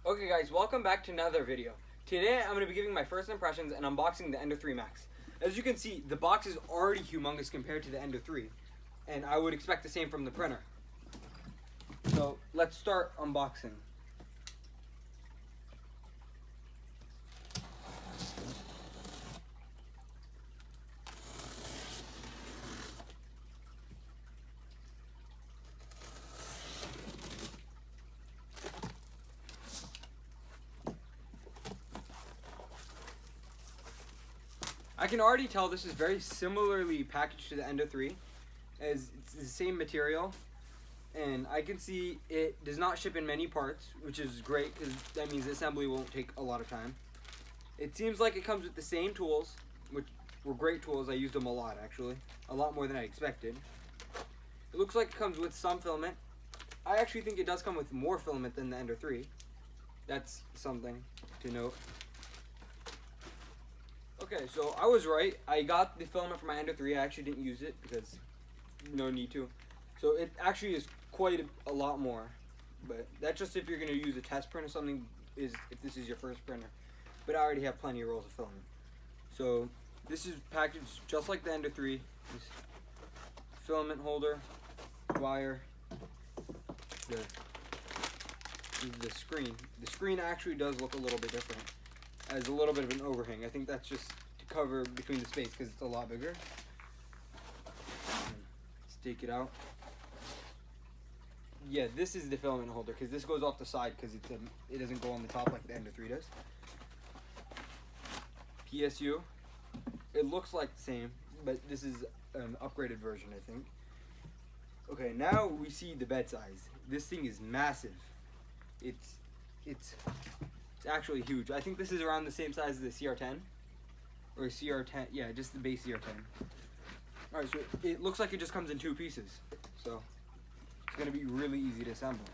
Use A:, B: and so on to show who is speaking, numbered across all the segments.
A: Okay guys, welcome back to another video. Today I'm going to be giving my first impressions and unboxing the Ender 3 Max. As you can see, the box is already humongous compared to the Ender 3, and I would expect the same from the printer. So let's start unboxing. I can already tell this is very similarly packaged to the Ender 3, as it's the same material, and I can see it does not ship in many parts, which is great because that means the assembly won't take a lot of time. It seems like it comes with the same tools, which were great tools. I used them a lot actually, a lot more than I expected. It looks like it comes with some filament. I actually think it does come with more filament than the Ender 3. That's something to note. Okay, so I was right. I got the filament for my Ender 3. I actually didn't use it because no need to. So it actually is quite a lot more. But that's just if you're going to use a test print or something, is if this is your first printer. But I already have plenty of rolls of filament. So this is packaged just like the Ender 3. This filament holder, wire, the screen. The screen actually does look a little bit different. As a little bit of an overhang. I think that's just to cover between the space because it's a lot bigger. Let's take it out. Yeah, this is the filament holder because this goes off the side because it doesn't go on the top like the Ender 3 does. PSU. It looks like the same, but this is an upgraded version, I think. Okay, now we see the bed size. This thing is massive. It's actually huge. I think this is around the same size as the CR10 or CR10. Yeah, just the base CR10. All right, so it looks like it just comes in two pieces, so it's gonna be really easy to assemble.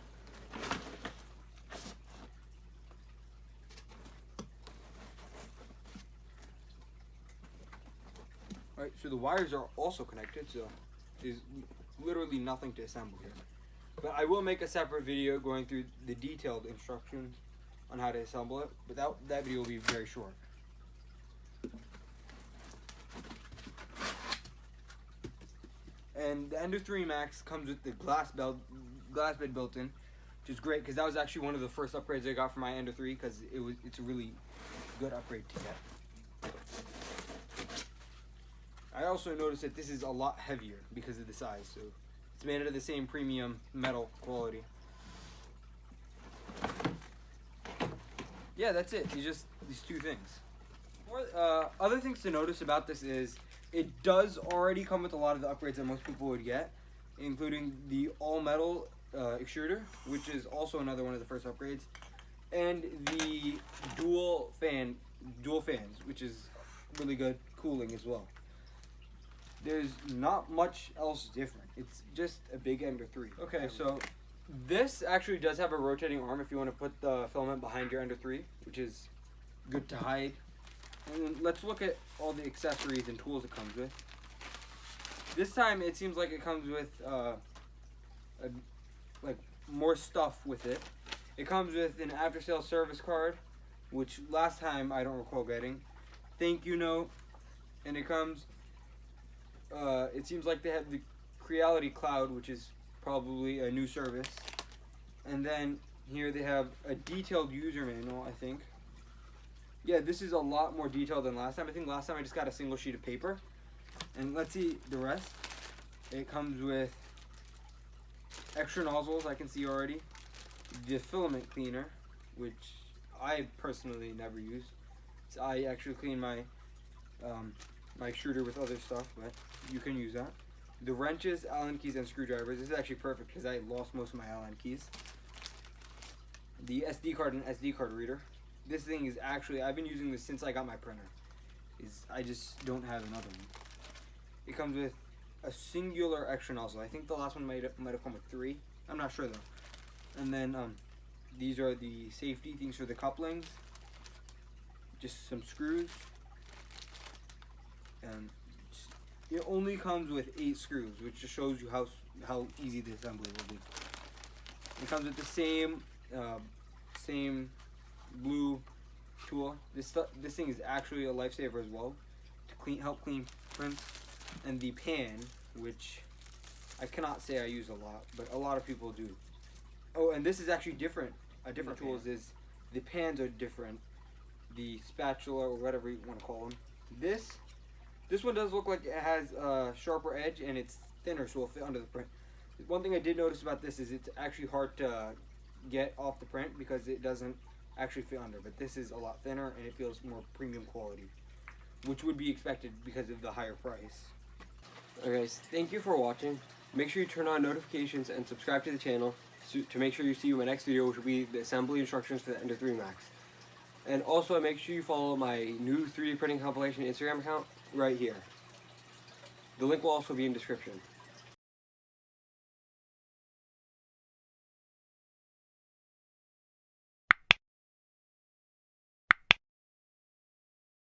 A: All right, so the wires are also connected, so there's literally nothing to assemble here. But I will make a separate video going through the detailed instructions on how to assemble it, but that video will be very short. And the Ender 3 Max comes with the glass bed built in, which is great because that was actually one of the first upgrades I got for my Ender 3 because it's a really good upgrade to get. I also noticed that this is a lot heavier because of the size, so it's made out of the same premium metal quality. Yeah, that's it. It's just these two things. Other things to notice about this is it does already come with a lot of the upgrades that most people would get, including the all-metal extruder, which is also another one of the first upgrades, and the dual fans, which is really good cooling as well. There's not much else different. It's just a big Ender 3. Okay, so this actually does have a rotating arm if you want to put the filament behind your Ender 3, which is good to hide. And then let's look at all the accessories and tools it comes with. This time it seems like it comes with like more stuff with it. It comes with an after-sale service card, which last time I don't recall getting. Thank you note, and it comes. It seems like they have the Creality Cloud, which is probably a new service. And then here they have a detailed user manual, I think. Yeah, this is a lot more detailed than last time. I think last time I just got a single sheet of paper. And let's see the rest. It comes with extra nozzles, I can see already. The filament cleaner, which I personally never use. So I actually clean my my extruder with other stuff, but you can use that. The wrenches, Allen keys, and screwdrivers. This is actually perfect because I lost most of my Allen keys. The SD card and SD card reader. This thing is actually, I've been using this since I got my printer. I just don't have another one. It comes with a singular extra nozzle. I think the last one might have come with 3. I'm not sure though. And then these are the safety things for the couplings. Just some screws. And it only comes with 8 screws, which just shows you how easy the assembly will be. It comes with the same blue tool. This thing is actually a lifesaver as well to help clean prints. And the pan, which I cannot say I use a lot, but a lot of people do. Oh, and this is actually different. A different tool is the pans are different. The spatula or whatever you want to call them. This one does look like it has a sharper edge and it's thinner, so it'll fit under the print. One thing I did notice about this is it's actually hard to get off the print because it doesn't actually fit under. But this is a lot thinner and it feels more premium quality, which would be expected because of the higher price.
B: Okay, guys, thank you for watching. Make sure you turn on notifications and subscribe to the channel to make sure you see my next video, which will be the assembly instructions for the Ender 3 Max. And also make sure you follow my new 3D printing compilation Instagram account right here. The link will also be in the description.